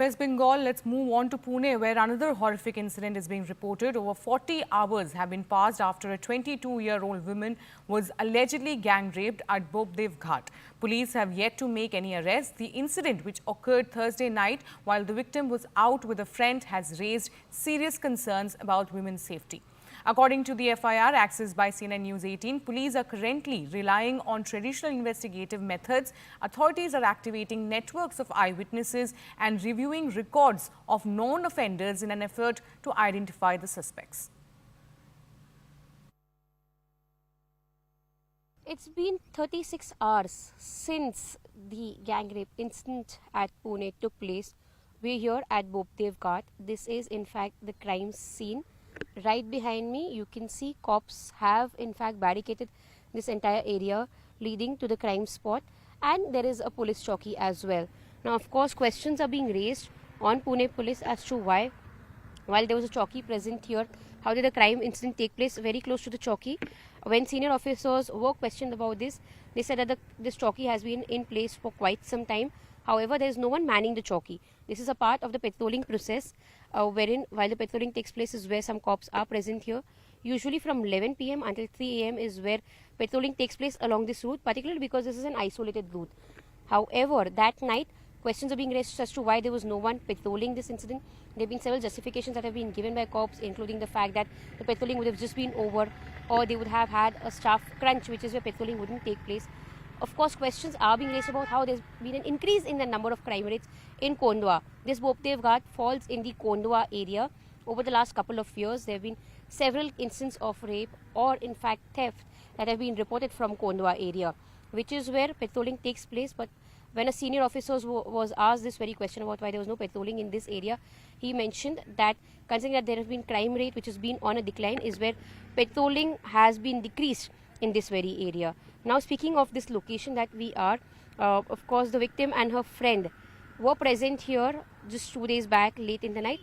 West Bengal, let's move on to Pune, where another horrific incident is being reported. Over 40 hours have been passed after a 22-year-old woman was allegedly gang raped at Bobdev Ghat. Police have yet to make any arrests. The incident, which occurred Thursday night while the victim was out with a friend, has raised serious concerns about women's safety. According to the FIR accessed by CNN News 18, police are currently relying on traditional investigative methods. Authorities are activating networks of eyewitnesses and reviewing records of known offenders in an effort to identify the suspects. It's been 36 hours since the gang rape incident at Pune took place. We're here at Bobdev Ghat. This is in fact the crime scene. Right behind me, you can see cops have in fact barricaded this entire area leading to the crime spot, and there is a police chowki as well. Now, of course, questions are being raised on Pune police as to why, while there was a chowki present here, how did the crime incident take place very close to the chowki? When senior officers were questioned about this, they said that this chowki has been in place for quite some time. However, there is no one manning the chowki. This is a part of the patrolling process, wherein while the patrolling takes place is where some cops are present here. Usually from 11 p.m. until 3 a.m. is where patrolling takes place along this route, particularly because this is an isolated route. However, that night, questions are being raised as to why there was no one patrolling this incident. There have been several justifications that have been given by cops, including the fact that the patrolling would have just been over, or they would have had a staff crunch, which is where patrolling wouldn't take place. Of course, questions are being raised about how there's been an increase in the number of crime rates in Kondwa. This Bobdev Ghat falls in the Kondwa area. Over the last couple of years, there have been several instances of rape or in fact theft that have been reported from Kondwa area, which is where patrolling takes place. But when a senior officer was asked this very question about why there was no patrolling in this area, he mentioned that considering that there has been crime rate which has been on a decline, is where patrolling has been decreased in this very area. Now, speaking of this location that we are, of course, the victim and her friend were present here just 2 days back, late in the night.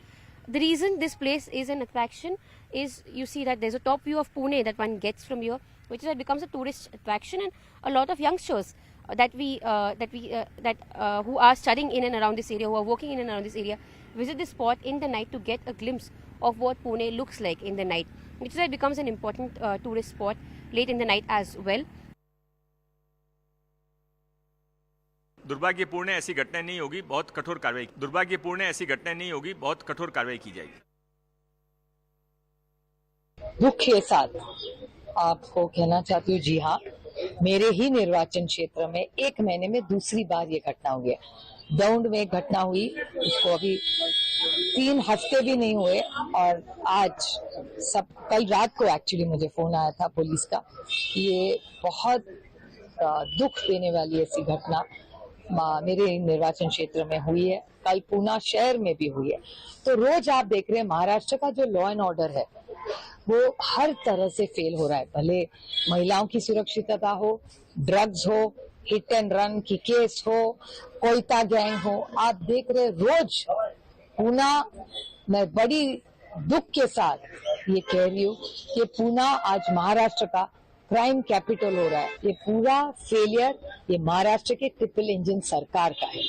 The reason this place is an attraction is you see that there's a top view of Pune that one gets from here, which is that becomes a tourist attraction, and a lot of youngsters who are studying in and around this area, who are working in and around this area, visit this spot in the night to get a glimpse of what Pune looks like in the night, which is why it becomes an important tourist spot late in the night as well. दुर्भाग्यपूर्ण ऐसी घटना नहीं होगी, बहुत कठोर कार्रवाई। दुर्भाग्यपूर्ण ऐसी घटना नहीं होगी, बहुत कठोर कार्रवाई की जाएगी। दुख के साथ आपको कहना चाहती हूँ, जी हाँ, मेरे ही निर्वाचन क्षेत्र में 1 महीने में दूसरी बार ये घटना हुई है। दौंड में एक घटना हुई, उसको अभी 3 हफ्ते भी नहीं हुए, और आज कल रात को एक्चुअली मुझे फोन आया था पुलिस का कि ये बहुत दुख देने वाली ऐसी घटना मेरे निर्वाचन क्षेत्र में हुई है। कल पूना शहर में भी हुई है। तो रोज आप देख रहे हैं महाराष्ट्र का जो लॉ एंड ऑर्डर है वो हर तरह से फेल हो रहा है, भले महिलाओं की सुरक्षितता हो, ड्रग्स हो, हिट एंड रन की केस हो, कोयता गैंग हो। आप देख रहे रोज पूना, मैं बड़ी दुख के साथ ये कह रही हूँ कि पूना आज महाराष्ट्र का क्राइम कैपिटल हो रहा है। ये पूरा फेलियर ये महाराष्ट्र के ट्रिपल इंजन सरकार का है।